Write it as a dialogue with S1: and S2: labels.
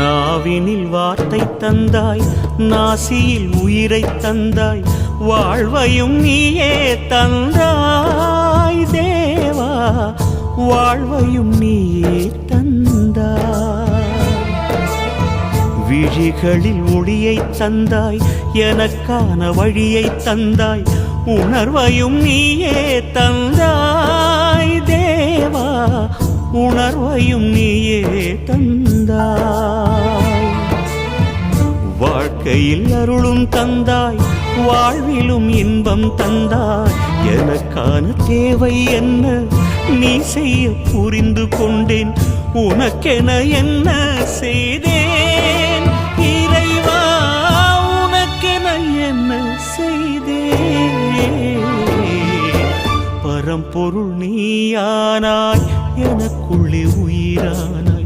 S1: நாவினில் வார்த்தை தந்தாய், நாசியில் உயிரை தந்தாய், வாழ்வையும் நீயே தந்தாய் தேவா, வாழ்வையும் நீயே தந்தாய். விழிகளில் ஒளியை தந்தாய், எனக்கான வழியை தந்தாய், உணர்வையும் நீயே தந்தாய் தேவா, உணர்வையும் நீயே தந்தாய். வாழ்க்கையில் அருளும் தந்தாய், வாழ்விலும் இன்பம் தந்தாய். எனக்கான தேவை என்ன நீ செய்ய புரிந்து கொண்டேன், உனக்கென என்ன செய்தேன் இறைவா, உனக்கென என்ன செய்தேன். பரம்பொருள் நீயானாய், எனக்குள்ளே உயிரானாய்,